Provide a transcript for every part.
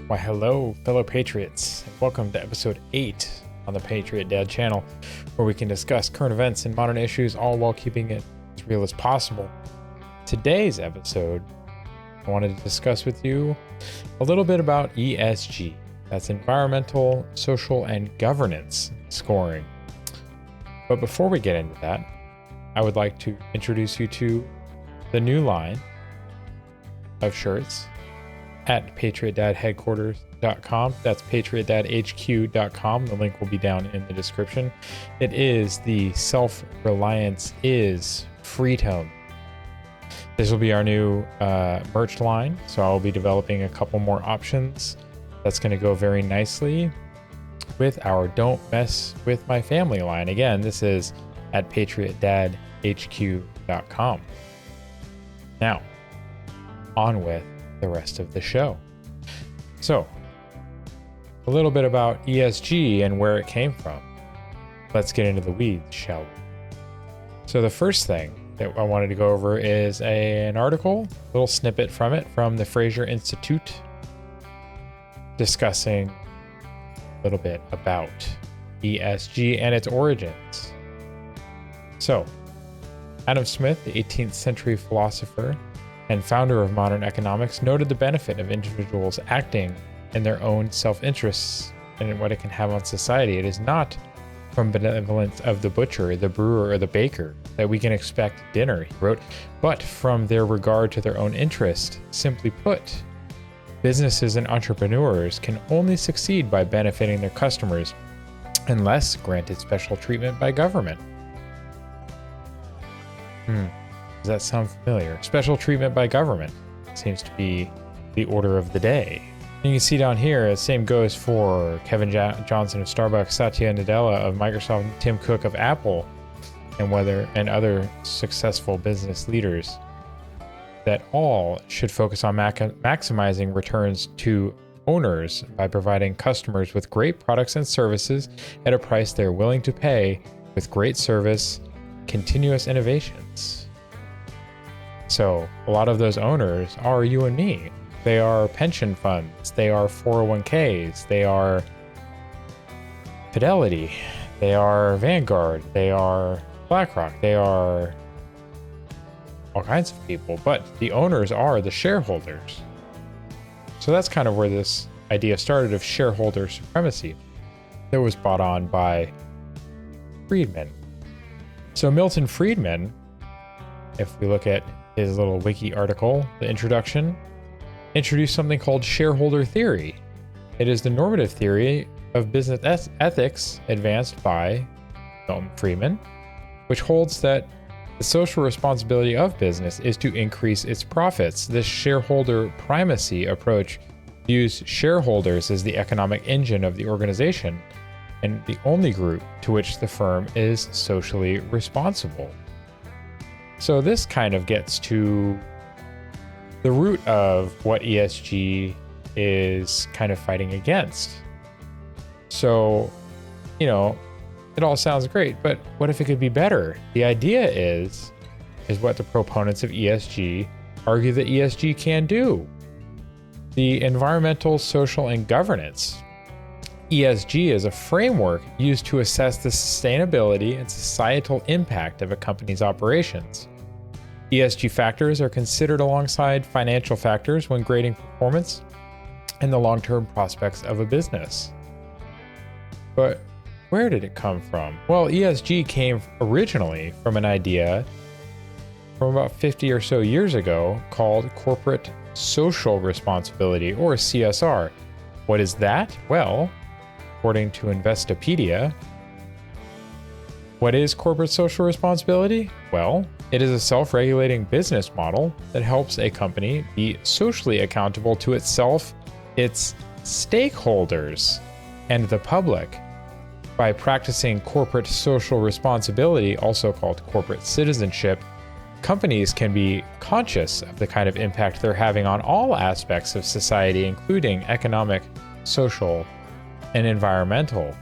Why, hello, fellow Patriots, and welcome to episode 8 on the Patriot Dad channel, where we can discuss current events and modern issues, all while keeping it as real as possible. Today's episode, I wanted to discuss with you a little bit about ESG. That's environmental, social, and governance scoring. But before we get into that, I would like to introduce you to the new line of shirts at patriotdadheadquarters.com. That's patriotdadhq.com. The link will be down in the description. It is the Self-Reliance is Free Tone. This will be our new merch line, so I'll be developing a couple more options. That's going to go very nicely with our Don't Mess With My Family line. Again, this is at patriotdadhq.com. Now, on with the rest of the show. So, a little bit about ESG and where it came from. Let's get into the weeds, shall we? So the first thing that I wanted to go over is an article, a little snippet from it, from the Fraser Institute, discussing a little bit about ESG and its origins. So, Adam Smith, the 18th century philosopher and founder of modern economics, noted the benefit of individuals acting in their own self-interests and what it can have on society. It is not from benevolence of the butcher, the brewer, or the baker that we can expect dinner, he wrote, but from their regard to their own interest. Simply put, businesses and entrepreneurs can only succeed by benefiting their customers unless granted special treatment by government. Does that sound familiar? Special treatment by government seems to be the order of the day. You can see down here, the same goes for Kevin Johnson of Starbucks, Satya Nadella of Microsoft, Tim Cook of Apple, and other successful business leaders, that all should focus on maximizing returns to owners by providing customers with great products and services at a price they're willing to pay, with great service, continuous innovations. So a lot of those owners are you and me. They are pension funds, they are 401ks, they are Fidelity, they are Vanguard, they are BlackRock, they are all kinds of people, but the owners are the shareholders. So that's kind of where this idea started of shareholder supremacy that was brought on by Friedman. So Milton Friedman, if we look at his little wiki article, the introduction, introduced something called shareholder theory. It is the normative theory of business ethics advanced by Milton Friedman, which holds that the social responsibility of business is to increase its profits. This shareholder primacy approach views shareholders as the economic engine of the organization and the only group to which the firm is socially responsible. So this kind of gets to the root of what ESG is kind of fighting against. So, it all sounds great, but what if it could be better? The idea is what the proponents of ESG argue that ESG can do. The environmental, social, and governance. ESG is a framework used to assess the sustainability and societal impact of a company's operations. ESG factors are considered alongside financial factors when grading performance and the long-term prospects of a business. But where did it come from? Well, ESG came originally from an idea from about 50 or so years ago called corporate social responsibility, or CSR. What is that? Well, according to Investopedia, what is corporate social responsibility? Well, it is a self-regulating business model that helps a company be socially accountable to itself, its stakeholders, and the public. By practicing corporate social responsibility, also called corporate citizenship, companies can be conscious of the kind of impact they're having on all aspects of society, including economic, social, and environmental.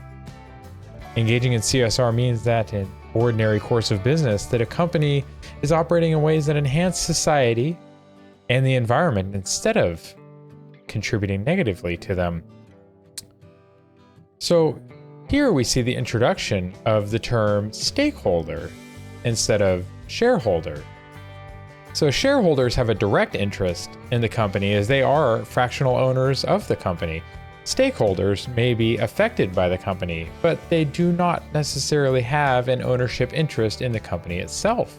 Engaging in CSR means that in ordinary course of business, that a company is operating in ways that enhance society and the environment instead of contributing negatively to them. So here we see the introduction of the term stakeholder instead of shareholder. So shareholders have a direct interest in the company as they are fractional owners of the company. Stakeholders may be affected by the company, but they do not necessarily have an ownership interest in the company itself.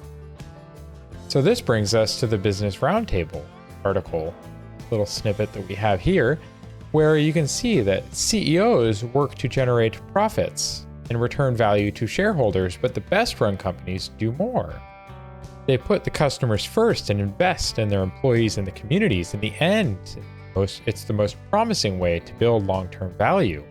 So this brings us to the Business Roundtable article, little snippet that we have here, where you can see that CEOs work to generate profits and return value to shareholders, but the best run companies do more. They put the customers first and invest in their employees and the communities. In the end, it's the most promising way to build long-term value.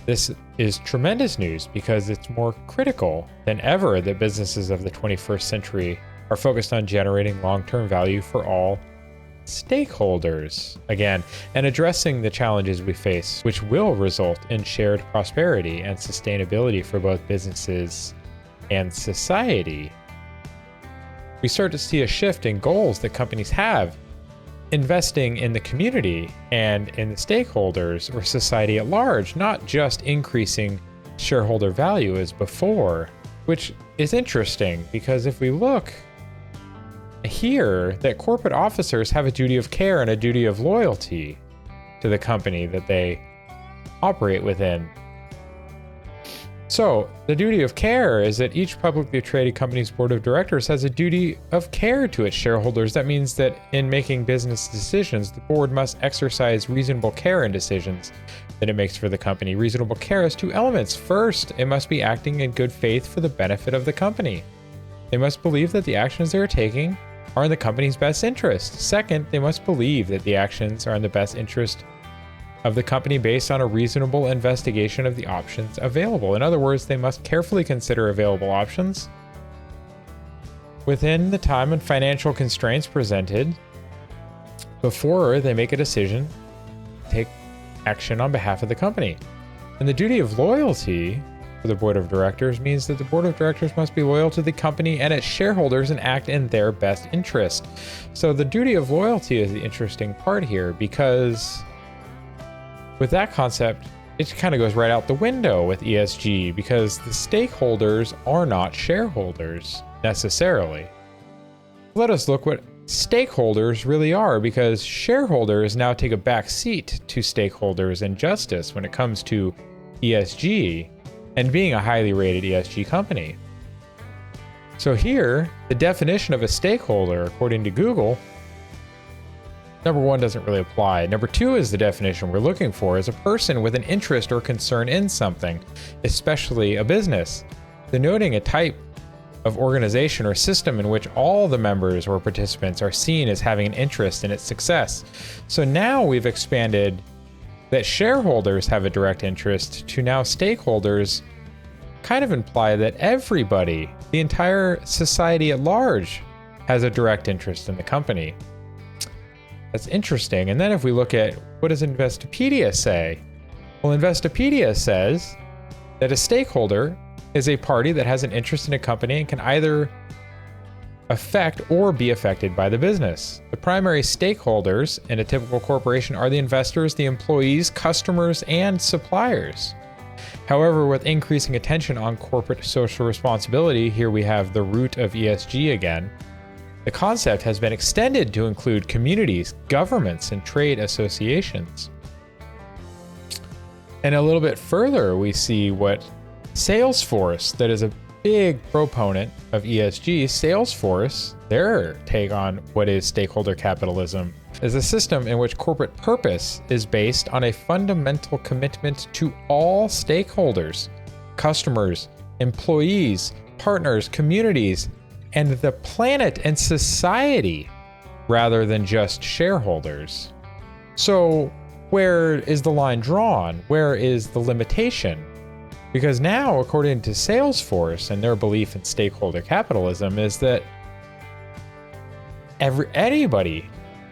This is tremendous news because it's more critical than ever that businesses of the 21st century are focused on generating long-term value for all stakeholders, again, and addressing the challenges we face, which will result in shared prosperity and sustainability for both businesses and society. We start to see a shift in goals that companies have, investing in the community and in the stakeholders or society at large, not just increasing shareholder value as before, which is interesting because if we look here, that corporate officers have a duty of care and a duty of loyalty to the company that they operate within. So the duty of care is that each publicly traded company's board of directors has a duty of care to its shareholders. That means that in making business decisions, the board must exercise reasonable care in decisions that it makes for the company. Reasonable care has two elements. First, it must be acting in good faith for the benefit of the company. They must believe that the actions they are taking are in the company's best interest. Second, they must believe that the actions are in the best interest of the company based on a reasonable investigation of the options available. In other words, they must carefully consider available options within the time and financial constraints presented before they make a decision, take action on behalf of the company. And the duty of loyalty for the board of directors means that the board of directors must be loyal to the company and its shareholders and act in their best interest. So the duty of loyalty is the interesting part here, because with that concept, it kind of goes right out the window with ESG because the stakeholders are not shareholders necessarily. Let us look what stakeholders really are, because shareholders now take a back seat to stakeholders in justice when it comes to ESG and being a highly rated ESG company. So here, the definition of a stakeholder, according to Google, number one doesn't really apply. Number two is the definition we're looking for is a person with an interest or concern in something, especially a business, denoting a type of organization or system in which all the members or participants are seen as having an interest in its success. So now we've expanded that shareholders have a direct interest to now stakeholders kind of imply that everybody, the entire society at large, has a direct interest in the company. That's interesting. And then if we look at what does Investopedia say? Well, Investopedia says that a stakeholder is a party that has an interest in a company and can either affect or be affected by the business. The primary stakeholders in a typical corporation are the investors, the employees, customers, and suppliers. However, with increasing attention on corporate social responsibility, here we have the root of ESG again, the concept has been extended to include communities, governments, and trade associations. And a little bit further, we see what Salesforce, that is a big proponent of ESG, Salesforce, their take on what is stakeholder capitalism, is a system in which corporate purpose is based on a fundamental commitment to all stakeholders, customers, employees, partners, communities, and the planet and society, rather than just shareholders. So where is the line drawn? Where is the limitation? Because now, according to Salesforce and their belief in stakeholder capitalism, is that anybody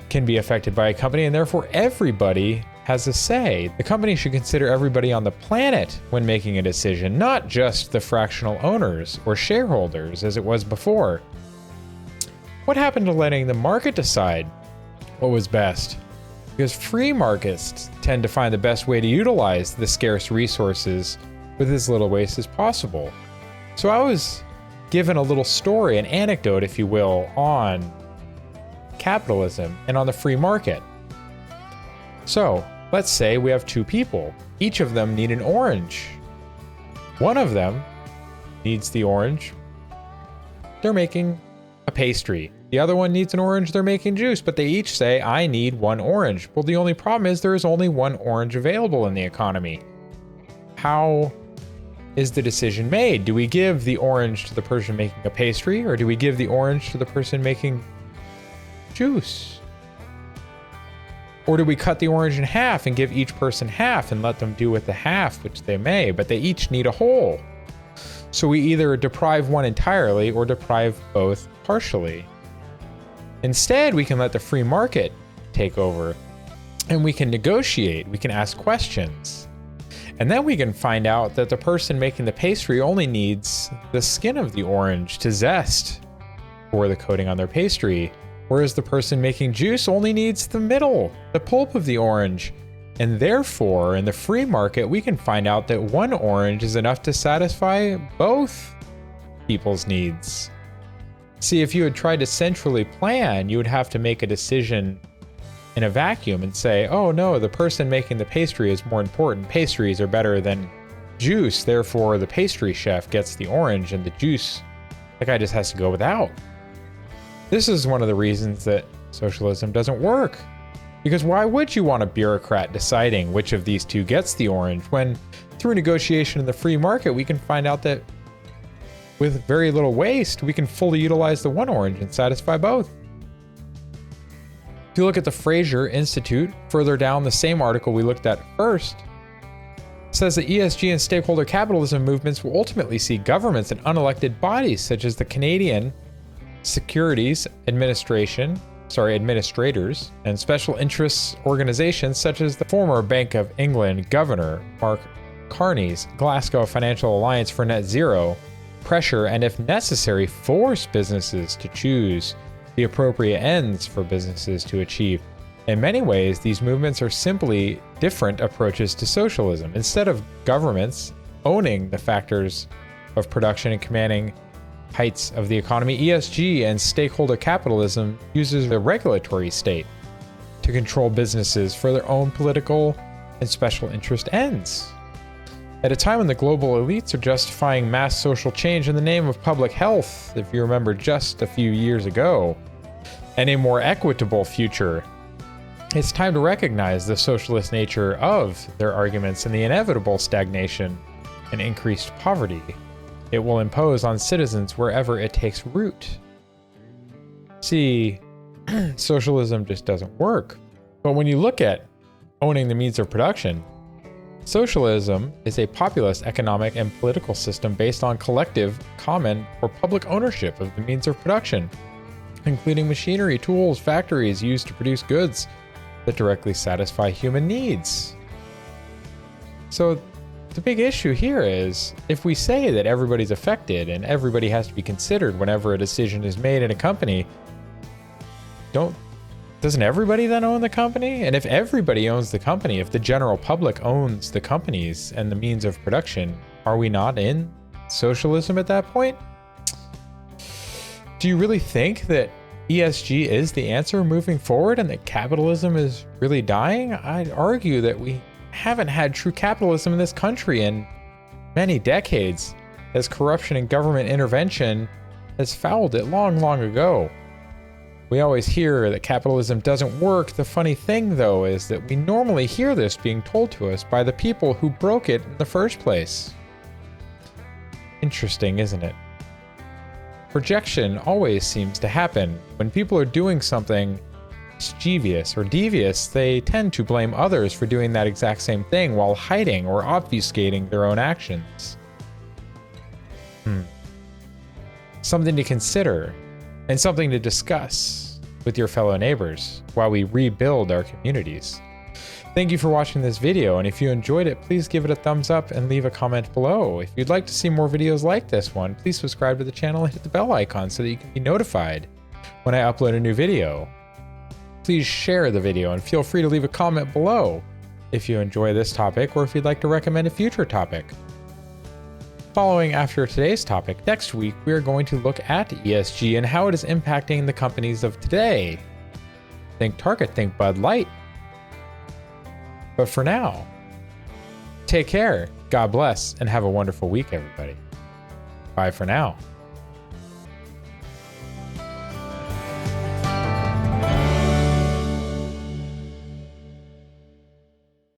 can be affected by a company, and therefore everybody has a say. The company should consider everybody on the planet when making a decision, not just the fractional owners or shareholders as it was before. What happened to letting the market decide what was best. Because free markets tend to find the best way to utilize the scarce resources with as little waste as possible. So I was given a little story, an anecdote, if you will, on capitalism and on the free market. So let's say we have two people. Each of them need an orange. One of them needs the orange. They're making a pastry. The other one needs an orange. They're making juice, but they each say, I need one orange. Well, the only problem is there is only one orange available in the economy. How is the decision made? Do we give the orange to the person making a pastry, or do we give the orange to the person making juice? Or do we cut the orange in half and give each person half and let them do with the half, which they may, but they each need a whole? So we either deprive one entirely or deprive both partially. Instead, we can let the free market take over, and we can negotiate, we can ask questions. And then we can find out that the person making the pastry only needs the skin of the orange to zest for the coating on their pastry, whereas the person making juice only needs the middle, the pulp of the orange. And therefore, in the free market, we can find out that one orange is enough to satisfy both people's needs. See, if you had tried to centrally plan, you would have to make a decision in a vacuum and say, oh no, the person making the pastry is more important. Pastries are better than juice. Therefore, the pastry chef gets the orange and the juice, the guy just has to go without. This is one of the reasons that socialism doesn't work. Because why would you want a bureaucrat deciding which of these two gets the orange when through negotiation in the free market, we can find out that with very little waste, we can fully utilize the one orange and satisfy both. If you look at the Fraser Institute, further down the same article we looked at first, it says that ESG and stakeholder capitalism movements will ultimately see governments and unelected bodies such as the Canadian Securities Administrators and special interests organizations such as the former Bank of England Governor Mark Carney's Glasgow Financial Alliance for Net Zero pressure and, if necessary, force businesses to choose the appropriate ends for businesses to achieve. In many ways, these movements are simply different approaches to socialism. Instead of governments owning the factors of production and commanding heights of the economy, ESG and stakeholder capitalism uses the regulatory state to control businesses for their own political and special interest ends. At a time when the global elites are justifying mass social change in the name of public health, if you remember just a few years ago, and a more equitable future, it's time to recognize the socialist nature of their arguments and the inevitable stagnation and increased poverty it will impose on citizens wherever it takes root. See, socialism just doesn't work. But when you look at owning the means of production, socialism is a populist economic and political system based on collective, common, or public ownership of the means of production, including machinery, tools, factories used to produce goods that directly satisfy human needs. So the big issue here is, if we say that everybody's affected and everybody has to be considered whenever a decision is made in a company, doesn't everybody then own the company? And if everybody owns the company, if the general public owns the companies and the means of production, are we not in socialism at that point? Do you really think that ESG is the answer moving forward and that capitalism is really dying? I'd argue that we haven't had true capitalism in this country in many decades, as corruption and government intervention has fouled it long, long ago. We always hear that capitalism doesn't work. The funny thing, though, is that we normally hear this being told to us by the people who broke it in the first place. Interesting, isn't it? Projection always seems to happen. When people are doing something mischievous or devious, they tend to blame others for doing that exact same thing while hiding or obfuscating their own actions. Something to consider and something to discuss with your fellow neighbors while we rebuild our communities. Thank you for watching this video, and if you enjoyed it, please give it a thumbs up and leave a comment below. If you'd like to see more videos like this one, please subscribe to the channel and hit the bell icon so that you can be notified when I upload a new video. please share the video and feel free to leave a comment below if you enjoy this topic or if you'd like to recommend a future topic. Following after today's topic, next week we are going to look at ESG and how it is impacting the companies of today. Think Target, think Bud Light. But for now, take care, God bless, and have a wonderful week, everybody. Bye for now.